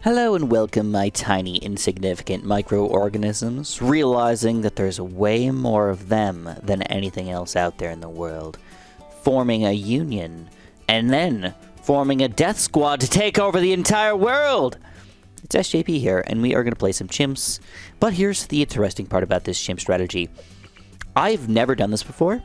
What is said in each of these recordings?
Hello and welcome, my tiny, insignificant microorganisms, realizing that there's way more of them than anything else out there in the world, forming a union, and then forming a death squad to take over the entire world! It's SJP here, and we are going to play some Chimps, but here's the interesting part about this Chimp strategy. I've never done this before.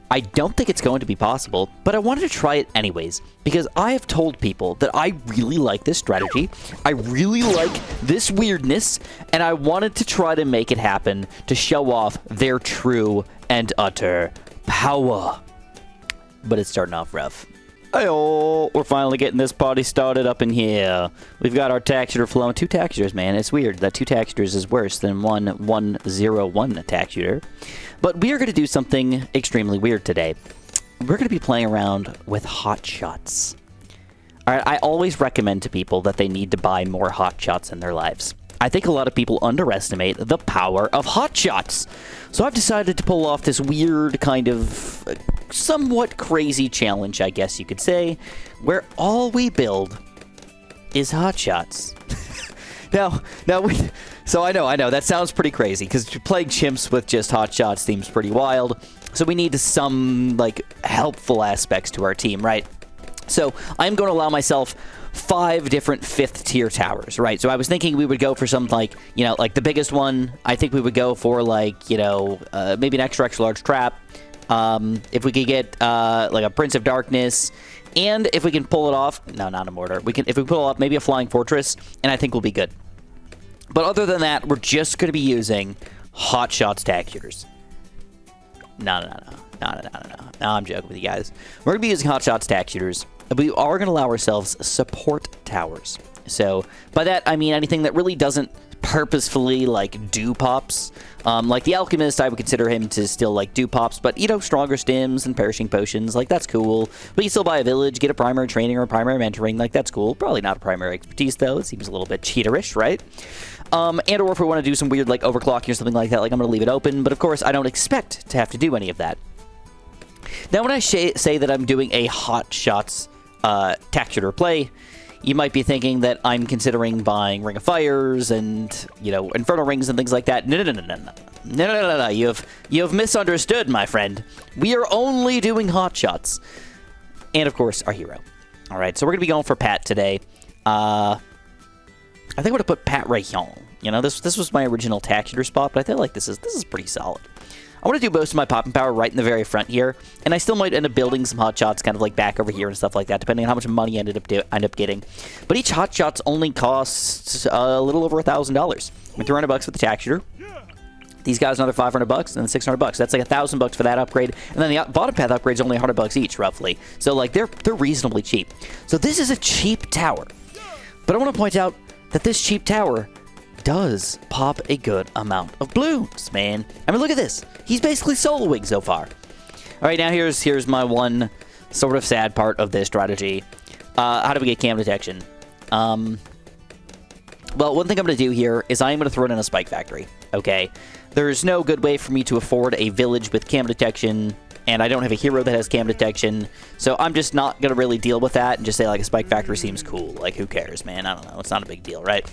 I don't think it's going to be possible, but I wanted to try it anyways, because I have told people that I really like this strategy, I really like this weirdness, and I wanted to try to make it happen to show off their true and utter power. But it's starting off rough. Hey-oh, we're finally getting this party started up in here. We've got our tax-shooter flowing. 2 tax-shooters, man. It's weird that 2 tax-shooters is worse than 1-1-0-1 tax-shooter. But we are going to do something extremely weird today. We're going to be playing around with hot shots. Alright, I always recommend to people that they need to buy more hot shots in their lives. I think a lot of people underestimate the power of hot shots. So I've decided to pull off this weird kind of somewhat crazy challenge, I guess you could say, where all we build is hot shots. So I know, that sounds pretty crazy, because playing Chimps with just hot shots seems pretty wild. So we need some, like, helpful aspects to our team, right? So I'm going to allow myself 5 different 5th tier towers, right? So I was thinking we would go for some, like, you know, like the biggest one. I think we would go for, like, you know, maybe an extra large trap. If we could get, like, a Prince of Darkness. And if we can pull it off, no, not a mortar. If we pull off maybe a Flying Fortress, and I think we'll be good. But other than that, we're just going to be using hot shots tax shooters. No, I'm joking with you guys. We're going to be using hot shots tax shooters. We are going to allow ourselves support towers. So by that, I mean anything that really doesn't purposefully, like, do pops. Like the Alchemist, I would consider him to still, like, do pops, but, you know, stronger stims and perishing potions, like, that's cool. But you still buy a village, get a primary training or a primary mentoring, like, that's cool. Probably not a primary expertise, though. It seems a little bit cheaterish, right? And or if we want to do some weird, like, overclocking or something like that, like, I'm going to leave it open, but of course, I don't expect to have to do any of that. Now, when I say that I'm doing a hot shots tax shooter play, you might be thinking that I'm considering buying Ring of Fires and, you know, Inferno Rings and things like that. No. You have misunderstood, my friend. We are only doing hot shots. And, of course, our hero. All right, so we're going to be going for Pat today. I think I'm going to put Pat right here. You know, this was my original tax shooter spot, but I feel like this is pretty solid. I want to do most of my popping power right in the very front here, and I still might end up building some hot shots kind of like back over here and stuff like that, depending on how much money I end up getting. But each hot shot's only costs a little over $1,000. I mean, $300 for the tax shooter. These guys another $500, and then $600. That's like $1,000 for that upgrade, and then the bottom path upgrade's only $100 each, roughly. So like they're reasonably cheap. So this is a cheap tower, but I want to point out that this cheap tower does pop a good amount of Bloons, man. I mean, look at this. He's basically soloing so far. All right, now here's my one sort of sad part of this strategy. How do we get cam detection? Well, one thing I'm going to do here is I am going to throw it in a spike factory, okay? There's no good way for me to afford a village with cam detection, and I don't have a hero that has cam detection, so I'm just not going to really deal with that and just say, like, a spike factory seems cool. Like, who cares, man? I don't know. It's not a big deal, right?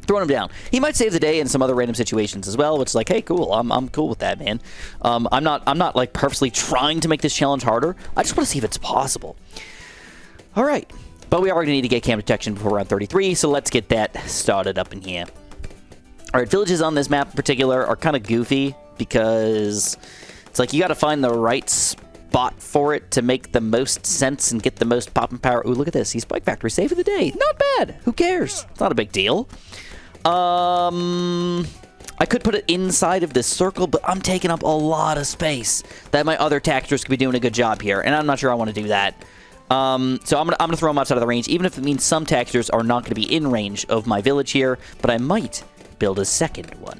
Throwing him down. He might save the day in some other random situations as well, which is like, hey, cool. I'm cool with that, man. I'm not like purposely trying to make this challenge harder. I just want to see if it's possible. All right, but we are going to need to get cam detection before round 33, so let's get that started up in here. All right, villages on this map in particular are kind of goofy because it's like you got to find the right spot for it to make the most sense and get the most popping power. Ooh, look at this. He's spike factory saving the day. Not bad. Who cares? It's not a big deal. I could put it inside of this circle, but I'm taking up a lot of space that my other taxers could be doing a good job here, and I'm not sure I want to do that. So I'm gonna throw them outside of the range, even if it means some taxers are not going to be in range of my village here, but I might build a second one.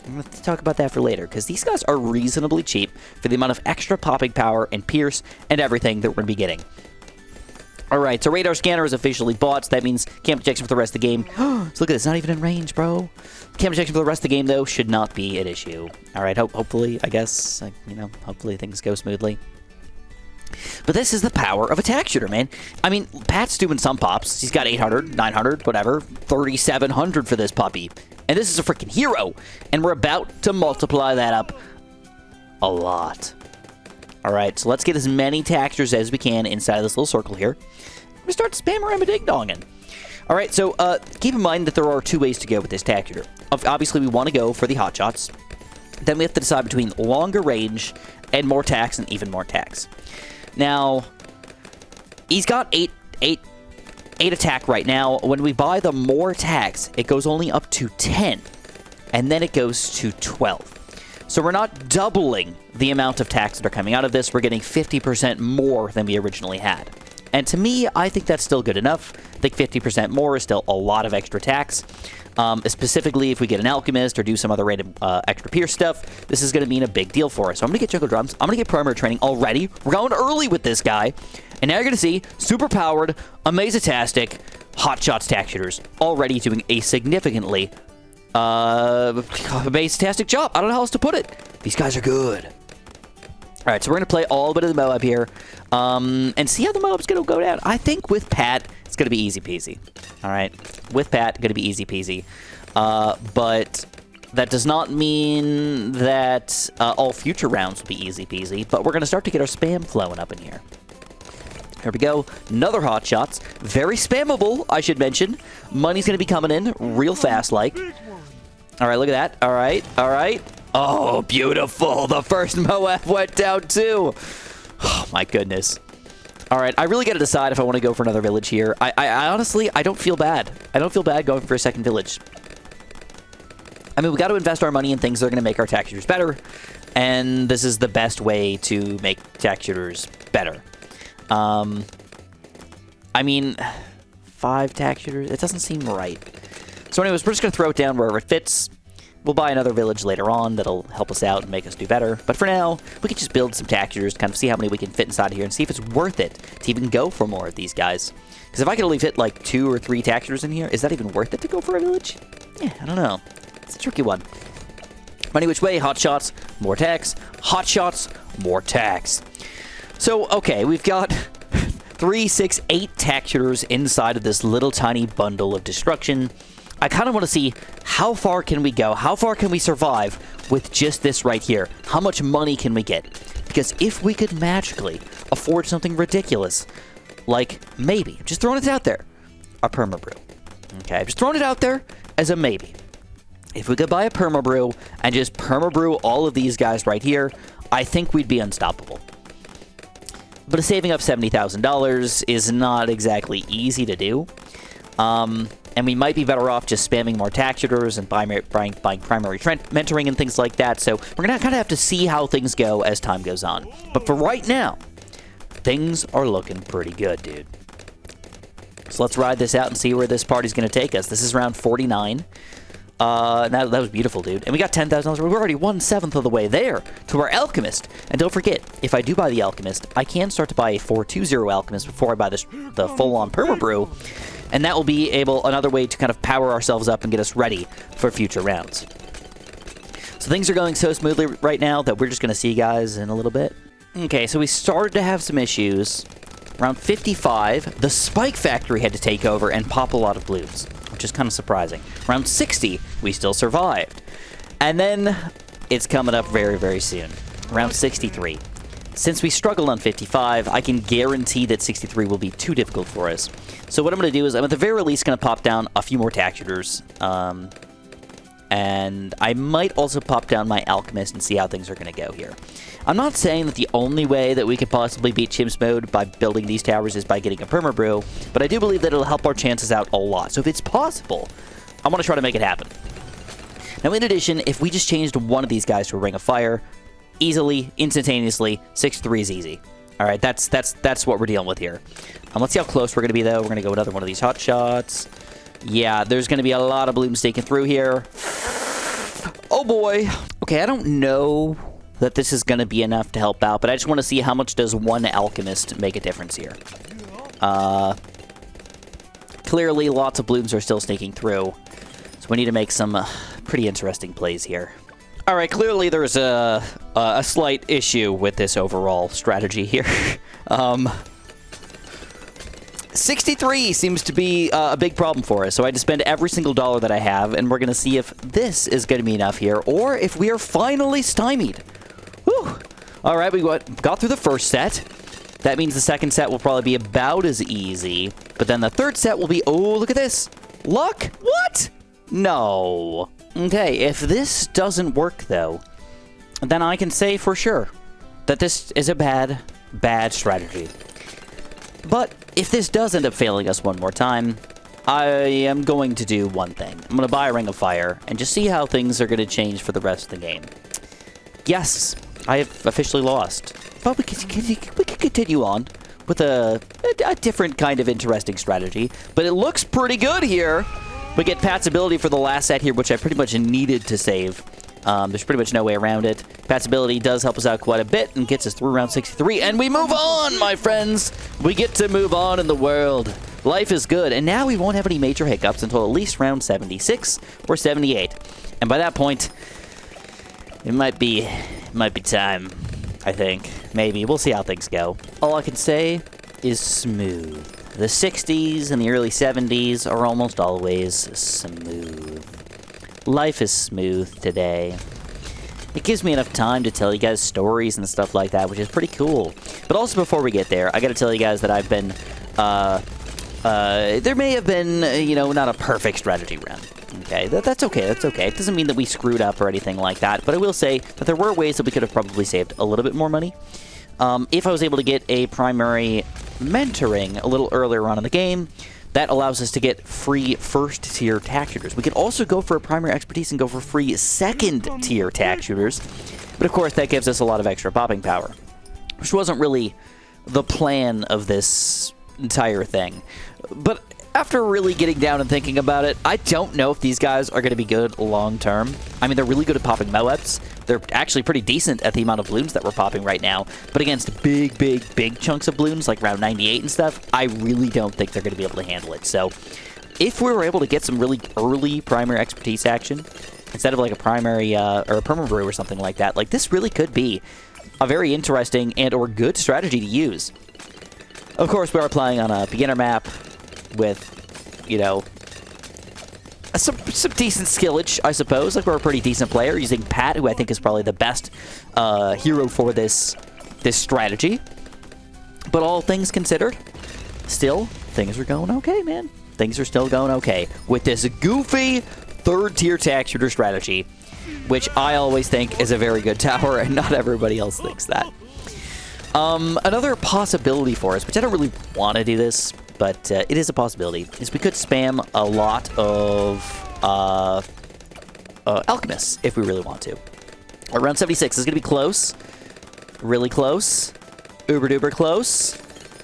I'm going to talk about that for later, because these guys are reasonably cheap for the amount of extra popping power and pierce and everything that we're going to be getting. Alright, so radar scanner is officially bought, so that means cam detection for the rest of the game. So look at this, not even in range, bro. Cam detection for the rest of the game, though, should not be an issue. Alright, hopefully, I guess, you know, hopefully things go smoothly. But this is the power of attack shooter, man. I mean, Pat's doing some pops. He's got 800, 900, whatever, 3,700 for this puppy. And this is a freaking hero. And we're about to multiply that up a lot. All right, so let's get as many taxtures as we can inside of this little circle here. We start spamming around ding-donging. All right, so keep in mind that there are 2 ways to go with this tax shooter. Obviously, we want to go for the hot shots. Then we have to decide between longer range and more tax and even more tax. Now, he's got 8 attack right now. When we buy the more tax, it goes only up to 10, and then it goes to 12. So we're not doubling the amount of tax that are coming out of this. We're getting 50% more than we originally had. And to me, I think that's still good enough. I think 50% more is still a lot of extra tax. Specifically, if we get an alchemist or do some other random extra pierce stuff, this is going to mean a big deal for us. So I'm going to get jungle drums. I'm going to get primary training already. We're going early with this guy. And now you're going to see super powered, amazatastic, hot shots tax shooters already doing a significantly amazatastic job. I don't know how else to put it. These guys are good. All right, so we're going to play all bit of the Moab here and see how the Moab's going to go down. I think with Pat, it's going to be easy peasy. All right, with Pat, going to be easy peasy. But that does not mean that all future rounds will be easy peasy, but we're going to start to get our spam flowing up in here. Here we go. Another hot shots. Very spammable, I should mention. Money's going to be coming in real fast like. All right, look at that. All right, all right. Oh, beautiful. The first Moab went down too. Oh, my goodness. All right, I really got to decide if I want to go for another village here. I honestly, I don't feel bad. I don't feel bad going for a second village. I mean, we got to invest our money in things that are going to make our tax shooters better, and this is the best way to make tax shooters better. I mean, 5 tax shooters, it doesn't seem right. So anyways, we're just going to throw it down wherever it fits. We'll buy another village later on that'll help us out and make us do better. But for now, we can just build some tax shooters, kind of see how many we can fit inside of here and see if it's worth it to even go for more of these guys. Because if I could only fit like 2 or 3 tax shooters in here, is that even worth it to go for a village? Yeah, I don't know. It's a tricky one. Money which way, hot shots, more tax. Hot shots, more tax. So, okay, we've got 3, 6, 8 tax shooters inside of this little tiny bundle of destruction. I kind of want to see how far can we go? How far can we survive with just this right here? How much money can we get? Because if we could magically afford something ridiculous, like maybe, just throwing it out there, a permabrew. Okay, I'm just throwing it out there as a maybe. If we could buy a permabrew and just permabrew all of these guys right here, I think we'd be unstoppable. But saving up $70,000 is not exactly easy to do. And we might be better off just spamming more tax shooters and buying primary mentoring and things like that. So we're going to kind of have to see how things go as time goes on. But for right now, things are looking pretty good, dude. So let's ride this out and see where this party's going to take us. This is round 49. That was beautiful, dude. And we got $10,000. We're already 1/7 of the way there to our Alchemist. And don't forget, if I do buy the Alchemist, I can start to buy a 420 Alchemist before I buy the full-on Permabrew. And that will be another way to kind of power ourselves up and get us ready for future rounds. So things are going so smoothly right now that we're just going to see you guys in a little bit. Okay, so we started to have some issues. Around 55, the Spike Factory had to take over and pop a lot of Bloons, which is kind of surprising. Around 60, we still survived. And then it's coming up very, very soon. Around 63. Since we struggled on 55, I can guarantee that 63 will be too difficult for us. So what I'm going to do is I'm at the very least going to pop down a few more tax shooters. And I might also pop down my Alchemist and see how things are going to go here. I'm not saying that the only way that we could possibly beat Chimps mode by building these towers is by getting a Permabrew, but I do believe that it'll help our chances out a lot. So if it's possible, I want to try to make it happen. Now, in addition, if we just changed one of these guys to a Ring of Fire, easily, instantaneously, 6-3 is easy. All right, that's what we're dealing with here. Let's see how close we're going to be, though. We're going to go another one of these hot shots. Yeah, there's going to be a lot of Bloons taken through here. Oh, boy. Okay, I don't know that this is going to be enough to help out, but I just want to see how much does one Alchemist make a difference here. Clearly, lots of Bloons are still sneaking through, so we need to make some pretty interesting plays here. All right, clearly there's a slight issue with this overall strategy here. $63 seems to be a big problem for us, so I had to spend every single dollar that I have, and we're going to see if this is going to be enough here, or if we are finally stymied. Whew. All right, we got through the first set. That means the second set will probably be about as easy, but then the third set will be, oh, look at this. Luck? What? No. Okay, if this doesn't work, though, then I can say for sure that this is a bad strategy. But if this does end up failing us one more time, I am going to do one thing. I'm going to buy a Ring of Fire and just see how things are going to change for the rest of the game. Yes, I have officially lost. But we can continue on with a different kind of interesting strategy. But it looks pretty good here. We get Pat's ability for the last set here, which I pretty much needed to save. There's pretty much no way around it. Pat's ability does help us out quite a bit and gets us through round 63. And we move on, my friends. We get to move on in the world. Life is good. And now we won't have any major hiccups until at least round 76 or 78. And by that point, it might be time, I think. Maybe. We'll see how things go. All I can say is smooth. The 60s and the early 70s are almost always smooth. Life is smooth today. It gives me enough time to tell you guys stories and stuff like that, which is pretty cool. But also before we get there, I gotta tell you guys that I've been, there may have been, you know, not a perfect strategy run. Okay, that's okay, that's okay. It doesn't mean that we screwed up or anything like that, but I will say that there were ways that we could have probably saved a little bit more money. If I was able to get a primary mentoring a little earlier on in the game, that allows us to get free first-tier tack shooters. We can also go for a primary expertise and go for free second-tier tack shooters. But of course, that gives us a lot of extra popping power, which wasn't really the plan of this entire thing. But after really getting down and thinking about it, I don't know if these guys are going to be good long-term. I mean, they're really good at popping Moebs. They're actually pretty decent at the amount of Bloons that we're popping right now. But against big chunks of Bloons, like round 98 and stuff, I really don't think they're going to be able to handle it. So if we were able to get some really early primary expertise action, instead of like a primary or a perma-brew or something like that, like this really could be a very interesting and or good strategy to use. Of course, we are playing on a beginner map with, you know, some decent skillage, I suppose. Like, we're a pretty decent player using Pat, who I think is probably the best hero for this strategy. But all things considered, still, things are going okay, man. Things are still going okay with this goofy third-tier tack shooter strategy, which I always think is a very good tower, and not everybody else thinks that. Another possibility for us, which I don't really want to do this, but it is a possibility, is we could spam a lot of alchemists if we really want to. Around 76 is going to be close. Really close. Uber-duper close.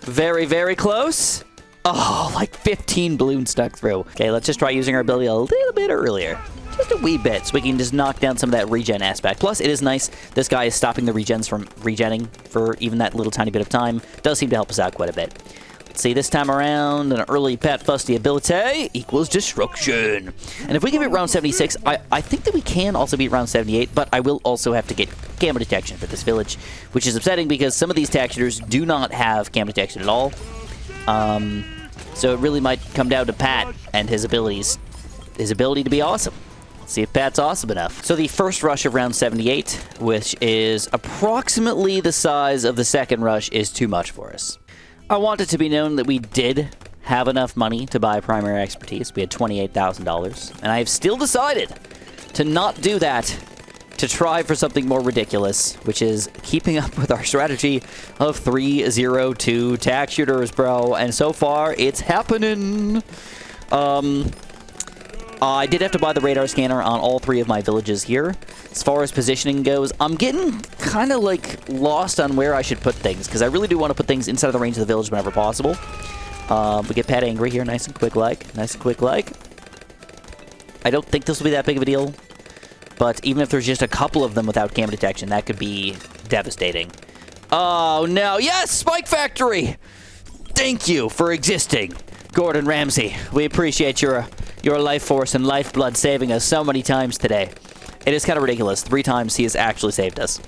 Very close. Oh, like 15 balloons stuck through. Okay, let's just try using our ability a little bit earlier. Just a wee bit, so we can just knock down some of that regen aspect. Plus, it is nice. This guy is stopping the regens from regenning for even that little tiny bit of time. Does seem to help us out quite a bit. Let's see, this time around, an early Pat Fusty ability equals destruction. And if we can beat round 76, I think that we can also beat round 78, but I will also have to get gamma detection for this village, which is upsetting because some of these tack shooters do not have gamma detection at all. So it really might come down to Pat and his ability to be awesome. Let's see if Pat's awesome enough. So the first rush of round 78, which is approximately the size of the second rush, is too much for us. I want it to be known that we did have enough money to buy primary expertise. We had $28,000, and I have still decided to not do that, to try for something more ridiculous, which is keeping up with our strategy of 3-0-2 tack shooters, bro. And so far, it's happening. I did have to buy the radar scanner on all three of my villages here. As far as positioning goes, I'm getting kind of like lost on where I should put things, because I really do want to put things inside of the range of the village whenever possible. We get Pat angry here, nice and quick like. I don't think this will be that big of a deal, but even if there's just a couple of them without gamma detection, that could be devastating. Oh no, yes, Spike Factory! Thank you for existing, Gordon Ramsay. We appreciate your life force and lifeblood saving us so many times today. It is kind of ridiculous. 3 times he has actually saved us.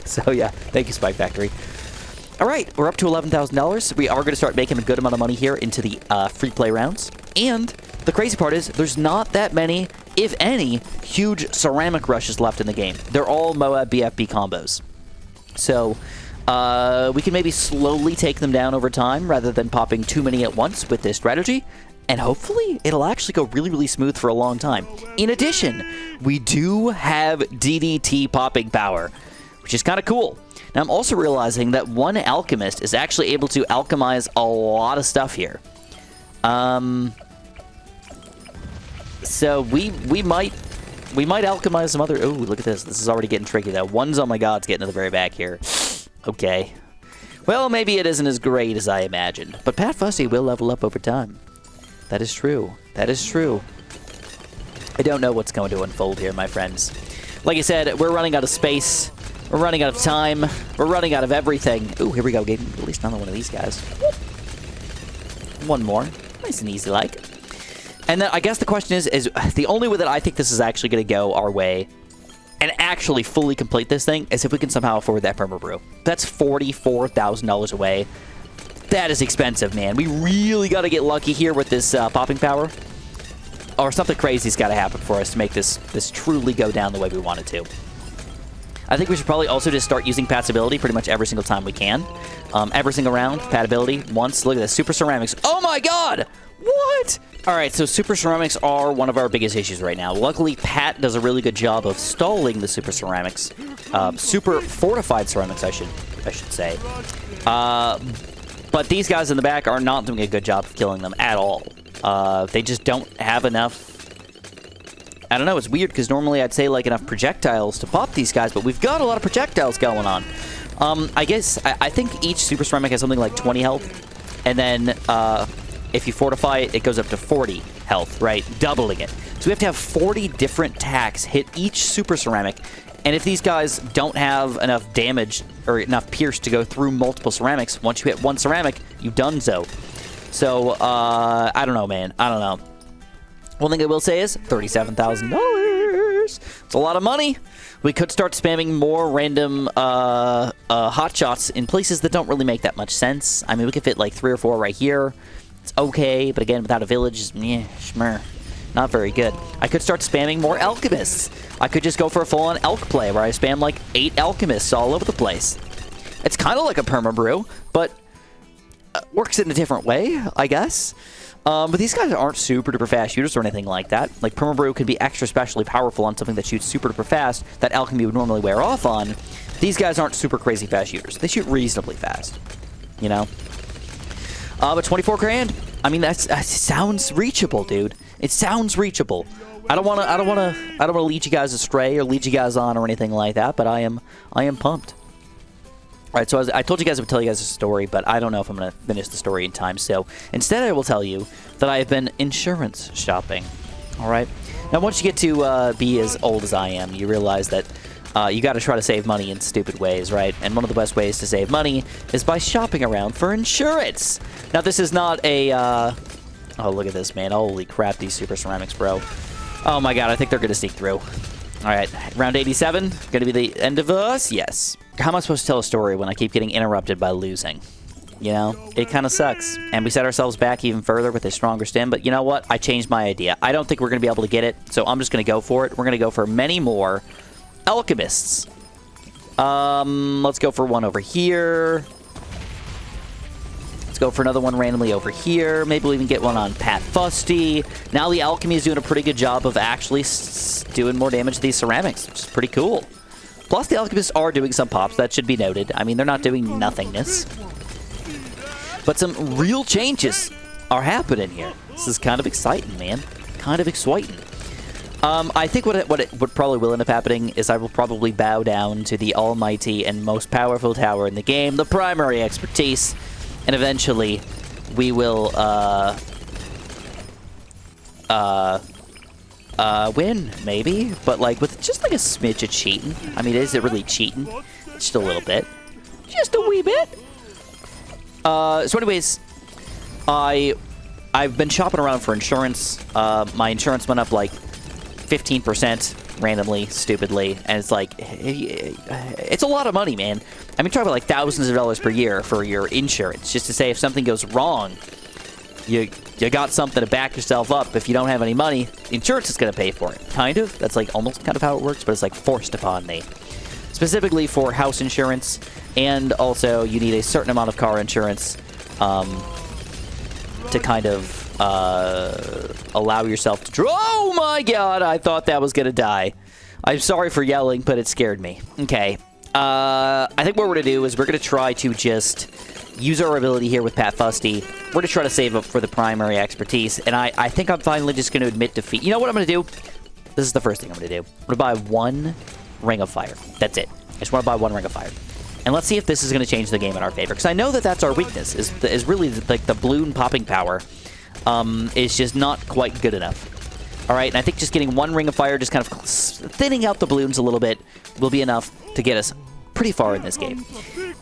So yeah, thank you, Spike Factory. All right, we're up to $11,000. We are going to start making a good amount of money here into the free play rounds. And the crazy part is there's not that many, if any, huge ceramic rushes left in the game. They're all Moab BFB combos. So we can maybe slowly take them down over time rather than popping too many at once with this strategy. And hopefully it'll actually go really, really smooth for a long time. In addition, we do have DDT popping power, which is kind of cool. Now, I'm also realizing that one alchemist is actually able to alchemize a lot of stuff here. So we might alchemize some other... Oh, look at this. This is already getting tricky, though. One's, oh my god, it's getting to the very back here. Okay. Well, maybe it isn't as great as I imagined. But Pat Fussy will level up over time. That is true. That is true. I don't know what's going to unfold here, my friends. Like I said, we're running out of space. We're running out of time. We're running out of everything. Ooh, here we go. Getting at least another one of these guys. One more. Nice and easy like. And then I guess the question is the only way that I think this is actually going to go our way and actually fully complete this thing is if we can somehow afford that perma brew. That's $44,000 away. That is expensive, man. We really got to get lucky here with this popping power. Or something crazy's got to happen for us to make this truly go down the way we want it to. I think we should probably also just start using Pat's ability pretty much every single time we can. Every single round, Pat ability, once. Look at this, Super Ceramics. Oh my god! What? All right, so Super Ceramics are one of our biggest issues right now. Luckily, Pat does a really good job of stalling the Super Ceramics. Super Fortified Ceramics, I should say. But these guys in the back are not doing a good job of killing them at all. They just don't have enough... I don't know, it's weird because normally I'd say like enough projectiles to pop these guys, but we've got a lot of projectiles going on. I guess, I think each Super Ceramic has something like 20 health, and then if you fortify it, it goes up to 40 health, right? Doubling it. So we have to have 40 different attacks hit each Super Ceramic, and if these guys don't have enough damage or enough pierce to go through multiple ceramics, once you hit one ceramic, you've done so. So, I don't know, man. I don't know. One thing I will say is $37,000. It's a lot of money. We could start spamming more random hot shots in places that don't really make that much sense. I mean, we could fit like 3 or 4 right here. It's okay, but again, without a village, schmur. Not very good. I could start spamming more alchemists. I could just go for a full-on elk play where I spam like 8 alchemists all over the place. It's kind of like a perma brew, but works in a different way, I guess. But these guys aren't super duper fast shooters or anything like that. Like, perma brew can be extra specially powerful on something that shoots super duper fast that alchemy would normally wear off on. These guys aren't super crazy fast shooters. They shoot reasonably fast, you know? But 24 grand, I mean, that sounds reachable, dude. It sounds reachable. I don't want to lead you guys astray or lead you guys on or anything like that, but I am pumped. All right, so I told you guys I would tell you guys a story, but I don't know if I'm going to finish the story in time. So instead, I will tell you that I have been insurance shopping. All right. Now, once you get to be as old as I am, you realize that you got to try to save money in stupid ways, right? And one of the best ways to save money is by shopping around for insurance. Now, this is not a... oh, look at this, man. Holy crap, these Super Ceramics, bro. Oh, my God. I think they're going to sneak through. All right, round 87, going to be the end of us? Yes. How am I supposed to tell a story when I keep getting interrupted by losing? You know, it kind of sucks. And we set ourselves back even further with a stronger stem, but you know what? I changed my idea. I don't think we're going to be able to get it, so I'm just going to go for it. We're going to go for many more alchemists. Let's go for one over here. Let's go for another one randomly over here. Maybe we'll even get one on Pat Fusty. Now the alchemy is doing a pretty good job of actually doing more damage to these ceramics, which is pretty cool. Plus, the alchemists are doing some pops. That should be noted. I mean, they're not doing nothingness. But some real changes are happening here. This is kind of exciting, man. Kind of exciting. I think what probably will end up happening is I will probably bow down to the almighty and most powerful tower in the game, the primary expertise. And eventually, we will, win, maybe? But, like, with just, like, a smidge of cheating. I mean, is it really cheating? Just a little bit. Just a wee bit. So anyways, I've been shopping around for insurance. My insurance went up, like, 15%. randomly, stupidly, and it's like, it's a lot of money, man. I mean, talking about like thousands of dollars per year for your insurance, just to say if something goes wrong, you got something to back yourself up. If you don't have any money, insurance is going to pay for it. Kind of. That's like almost kind of how it works, but it's like forced upon me. Specifically for house insurance, and also you need a certain amount of car insurance to kind of allow yourself to draw. Oh my god, I thought that was going to die. I'm sorry for yelling, but it scared me. Okay. I think what we're going to do is we're going to try to just use our ability here with Pat Fusty. We're going to try to save up for the primary expertise, and I think I'm finally just going to admit defeat. You know what I'm going to do? This is the first thing I'm going to do. I'm going to buy 1 Ring of Fire. That's it. I just want to buy 1 Ring of Fire. And let's see if this is going to change the game in our favor, because I know that that's our weakness, is really like the balloon popping power is just not quite good enough. All right, and I think just getting 1 Ring of Fire, just kind of thinning out the balloons a little bit, will be enough to get us pretty far in this game.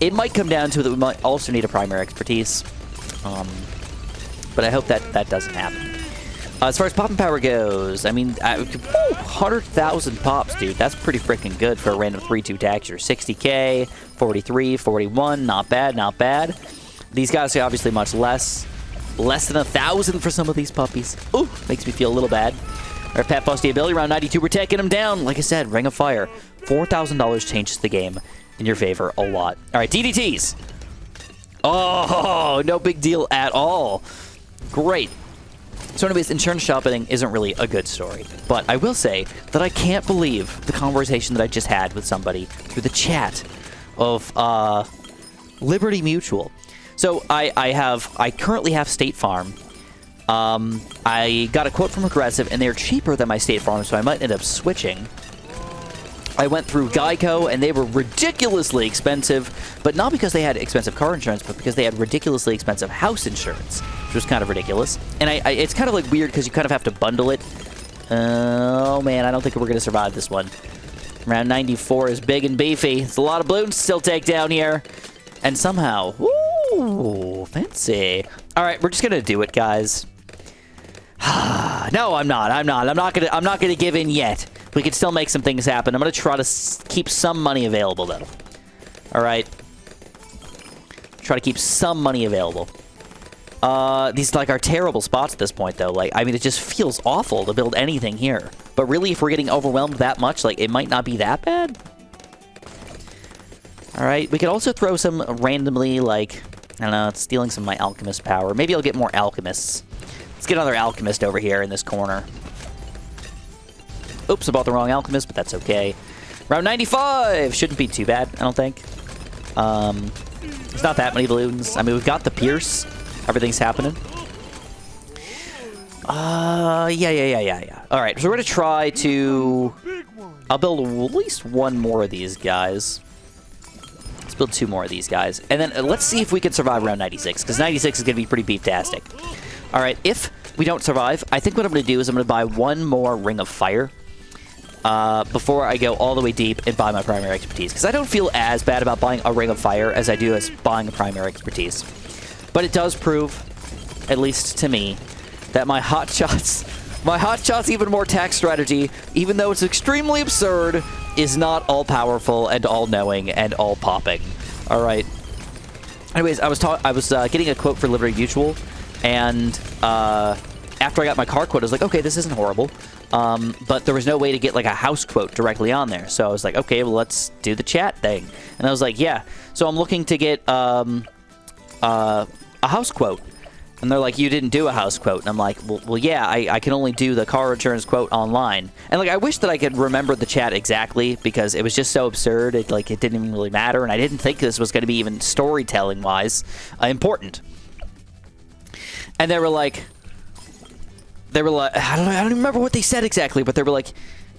It might come down to that we might also need a primary expertise, but I hope that doesn't happen. As far as popping power goes, I mean, 100,000 pops, dude. That's pretty freaking good for a random 3-2 taxer. 60k, 43, 41, not bad, not bad. These guys are obviously much less. Less than 1,000 for some of these puppies. Ooh, makes me feel a little bad. All right, Pat Fusty ability, round 92, we're taking him down. Like I said, Ring of Fire. $4,000 changes the game in your favor a lot. All right, DDTs. Oh, no big deal at all. Great. So anyways, insurance shopping isn't really a good story, but I will say that I can't believe the conversation that I just had with somebody through the chat of Liberty Mutual. So I currently have State Farm. I got a quote from Progressive, and they're cheaper than my State Farm, so I might end up switching. I went through Geico, and they were ridiculously expensive, but not because they had expensive car insurance, but because they had ridiculously expensive house insurance, which was kind of ridiculous. And it's kind of like weird because you kind of have to bundle it. Oh man, I don't think we're going to survive this one. Round 94 is big and beefy. It's a lot of balloons to still take down here. And somehow, ooh, fancy. All right, we're just going to do it, guys. No, I'm not. I'm not gonna give in yet. We can still make some things happen. I'm gonna try to keep some money available, though. All right. Try to keep some money available. These like are terrible spots at this point, though. Like, I mean, it just feels awful to build anything here. But really, if we're getting overwhelmed that much, like, it might not be that bad. All right. We could also throw some randomly, like, I don't know, stealing some of my alchemist power. Maybe I'll get more alchemists. Let's get another alchemist over here in this corner. Oops, I bought the wrong alchemist, but that's okay. Round 95! Shouldn't be too bad, I don't think. There's not that many balloons. I mean, we've got the Pierce. Everything's happening. Yeah. Alright, so we're going to try to... I'll build at least 1 more of these guys. Let's build 2 more of these guys. And then let's see if we can survive round 96, because 96 is going to be pretty beef-tastic. Alright, if we don't survive, I think what I'm going to do is I'm going to buy 1 more Ring of Fire before I go all the way deep and buy my primary expertise. Because I don't feel as bad about buying a Ring of Fire as I do as buying a primary expertise. But it does prove, at least to me, that my hotshots even more tax strategy, even though it's extremely absurd, is not all-powerful and all-knowing and all-popping. Alright. Anyways, I was getting a quote for Liberty Mutual. And after I got my car quote, I was like, okay, this isn't horrible. But there was no way to get like a house quote directly on there. So I was like, okay, well, let's do the chat thing. And I was like, yeah. So I'm looking to get a house quote. And they're like, you didn't do a house quote. And I'm like, well yeah, I can only do the car insurance quote online. And like, I wish that I could remember the chat exactly because it was just so absurd. It didn't even really matter. And I didn't think this was going to be even storytelling-wise important. And they were like, I don't even remember what they said exactly, but they were like,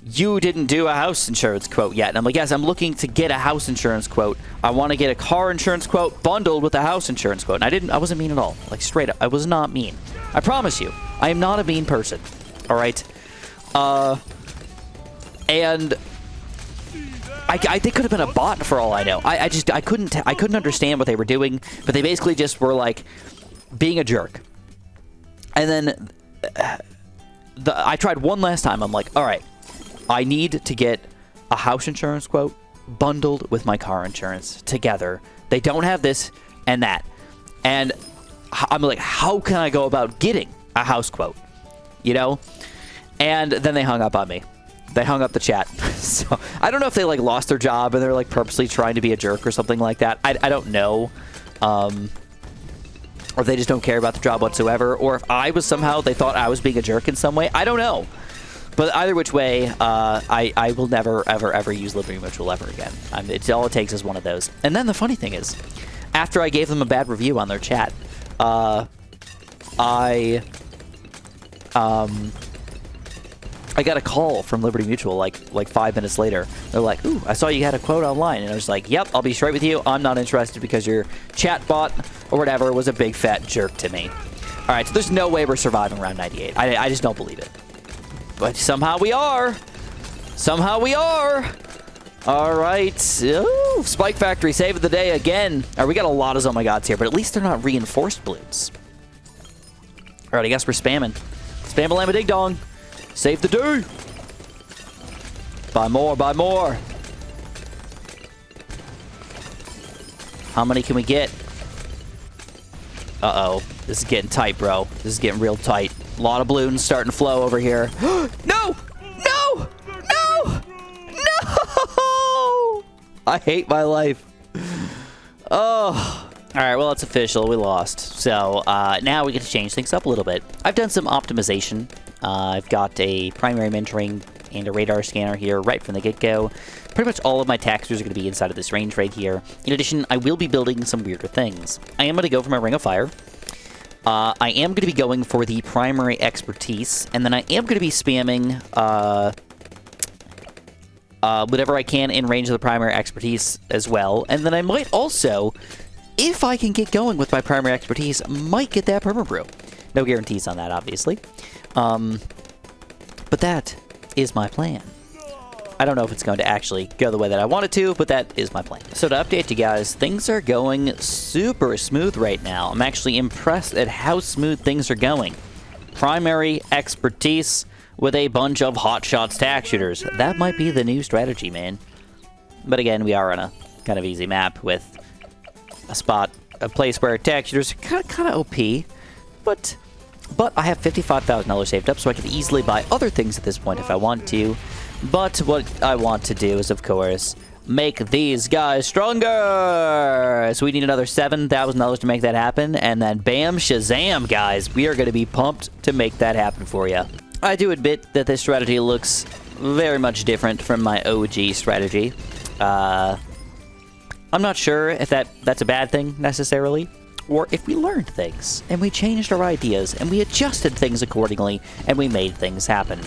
you didn't do a house insurance quote yet. And I'm like, yes, I'm looking to get a house insurance quote. I want to get a car insurance quote bundled with a house insurance quote. And I wasn't mean at all. Like, straight up, I was not mean. I promise you, I am not a mean person. All right. And they could have been a bot for all I know. I couldn't understand what they were doing, but they basically just were like being a jerk. And then I tried one last time. I'm like, all right, I need to get a house insurance quote bundled with my car insurance together. They don't have this and that. And I'm like, how can I go about getting a house quote? You know? And then they hung up on me. They hung up the chat. So I don't know if they like lost their job and they're like purposely trying to be a jerk or something like that. I don't know. Or they just don't care about the job whatsoever. Or if I was somehow, they thought I was being a jerk in some way. I don't know. But either which way, I will never, ever, ever use Liberty Mutual ever again. It's all it takes is one of those. And then the funny thing is, after I gave them a bad review on their chat, I got a call from Liberty Mutual like 5 minutes later. They're like, "Ooh, I saw you had a quote online," and I was like, "Yep, I'll be straight with you. I'm not interested because your chat bot or whatever was a big fat jerk to me." All right, so there's no way we're surviving round 98. I just don't believe it. But somehow we are. Somehow we are. All right. Ooh, Spike Factory saving the day again. All right, we got a lot of Oh My Gods here, but at least they're not reinforced balloons. All right, I guess we're spamming. Spam a Lama Ding Dong. Save the day. Buy more, buy more. How many can we get? Uh-oh. This is getting tight, bro. This is getting real tight. A lot of balloons starting to flow over here. No! No! No! No! I hate my life. Oh. All right, well, it's official. We lost. So now we get to change things up a little bit. I've done some optimization. I've got a primary mentoring and a radar scanner here right from the get-go. Pretty much all of my taxers are going to be inside of this range right here. In addition, I will be building some weirder things. I am going to go for my Ring of Fire. I am going to be going for the primary expertise, and then I am going to be spamming whatever I can in range of the primary expertise as well. And then I might also, if I can get going with my primary expertise, might get that perma-brew. No guarantees on that, obviously. But that is my plan. I don't know if it's going to actually go the way that I want it to, but that is my plan. So to update you guys, things are going super smooth right now. I'm actually impressed at how smooth things are going. Primary expertise with a bunch of hotshots tack shooters. That might be the new strategy, man. But again, we are on a kind of easy map with a place where tack shooters are kind of OP, but I have $55,000 saved up, so I can easily buy other things at this point if I want to. But what I want to do is, of course, make these guys stronger! So we need another $7,000 to make that happen, and then bam, shazam, guys! We are going to be pumped to make that happen for you. I do admit that this strategy looks very much different from my OG strategy. I'm not sure if that's a bad thing, necessarily, or if we learned things, and we changed our ideas, and we adjusted things accordingly, and we made things happen.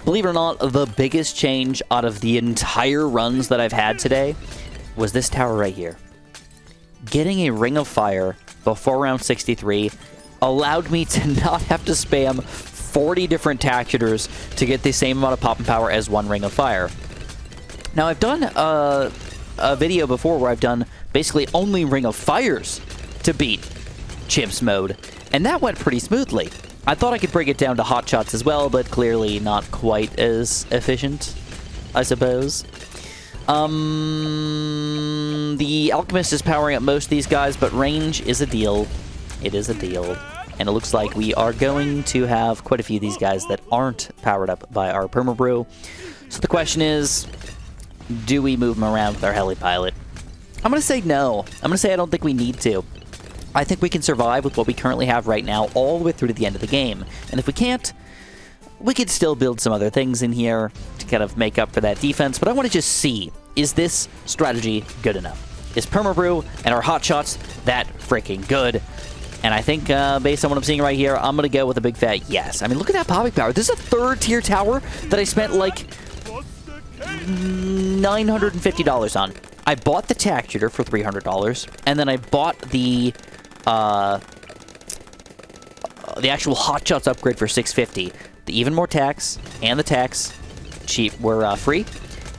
Believe it or not, the biggest change out of the entire runs that I've had today was this tower right here. Getting a Ring of Fire before round 63 allowed me to not have to spam 40 different tack shooters to get the same amount of pop and power as one Ring of Fire. Now, I've done a video before where I've done basically only Ring of Fires to beat Chimps mode, and that went pretty smoothly. I thought I could bring it down to hotshots as well, but clearly not quite as efficient, I suppose. The Alchemist is powering up most of these guys, but range is a deal. It is a deal. And it looks like we are going to have quite a few of these guys that aren't powered up by our perma-brew. So the question is, do we move them around with our heli pilot? I'm going to say no. I'm going to say I don't think we need to. I think we can survive with what we currently have right now all the way through to the end of the game. And if we can't, we could still build some other things in here to kind of make up for that defense. But I want to just see, is this strategy good enough? Is perma-brew and our hotshots that freaking good? And I think based on what I'm seeing right here, I'm going to go with a big fat yes. I mean, look at that popping power. This is a third-tier tower that I spent like $950 on. I bought the tack shooter for $300, and then I bought the actual hotshots upgrade for $650. The even more tax and the tax cheap were free,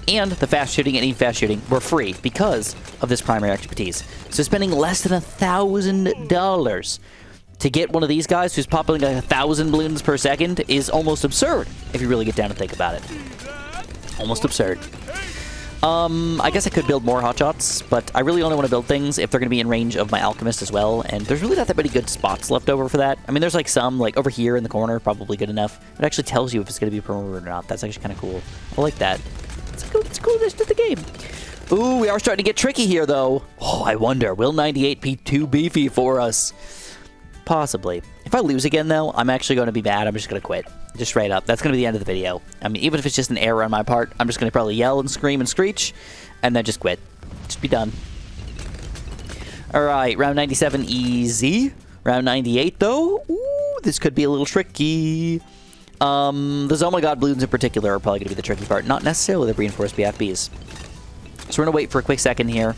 and the fast shooting and even fast shooting were free because of this primary expertise. So spending less than $1,000 to get one of these guys who's popping like 1,000 balloons per second is almost absurd if you really get down and think about it. Almost absurd. I guess I could build more hotshots, but I really only want to build things if they're going to be in range of my alchemist as well, and there's really not that many good spots left over for that. I mean, there's like some, like over here in the corner, probably good enough. It actually tells you if it's going to be permanent or not. That's actually kind of cool. I like that. It's cool to the game. Ooh, we are starting to get tricky here, though. Oh, I wonder, will 98 be too beefy for us? Possibly. If I lose again, though, I'm actually going to be mad. I'm just going to quit. Just straight up. That's going to be the end of the video. I mean, even if it's just an error on my part, I'm just going to probably yell and scream and screech, and then just quit. Just be done. Alright, round 97, easy. Round 98, though. Ooh, this could be a little tricky. Those Oh My God Bloons in particular are probably going to be the tricky part, not necessarily the reinforced BFBs. So we're going to wait for a quick second here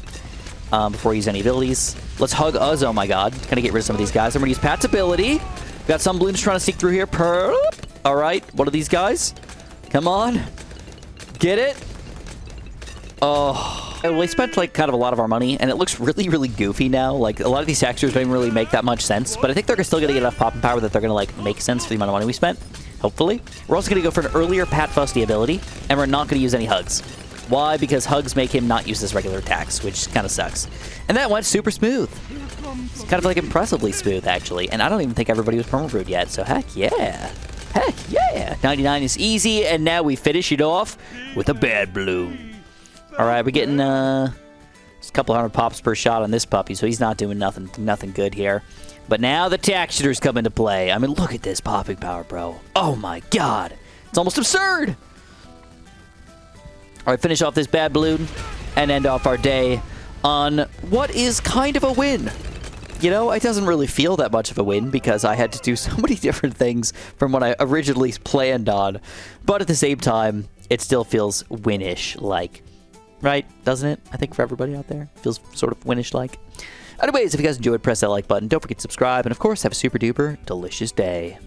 before we use any abilities. Let's hug us, Oh My God. Gonna get rid of some of these guys. I'm gonna use Pat's ability. Got some Bloons trying to sneak through here. Alright, what are these guys? Come on. Get it. Oh. We spent like kind of a lot of our money, and it looks really, really goofy now. Like, a lot of these textures don't even really make that much sense, but I think they're still gonna get enough popping power that they're gonna like make sense for the amount of money we spent. Hopefully. We're also gonna go for an earlier Pat Fusty ability, and we're not gonna use any hugs. Why? Because hugs make him not use his regular attacks, which kind of sucks. And that went super smooth. It's kind of like impressively smooth, actually. And I don't even think everybody was perma-brewed yet, so heck yeah. Heck yeah. 99 is easy, and now we finish it off with a bad Bloon. Alright, we're getting a couple hundred pops per shot on this puppy, so he's not doing nothing good here. But now the textures come into play. I mean, look at this popping power, bro. Oh my god. It's almost absurd. Alright, finish off this bad Bloon and end off our day on what is kind of a win. You know, it doesn't really feel that much of a win because I had to do so many different things from what I originally planned on. But at the same time, it still feels winish-like. Right? Doesn't it? I think for everybody out there, it feels sort of winish-like. Anyways, if you guys enjoyed, press that like button. Don't forget to subscribe. And of course, have a super duper delicious day.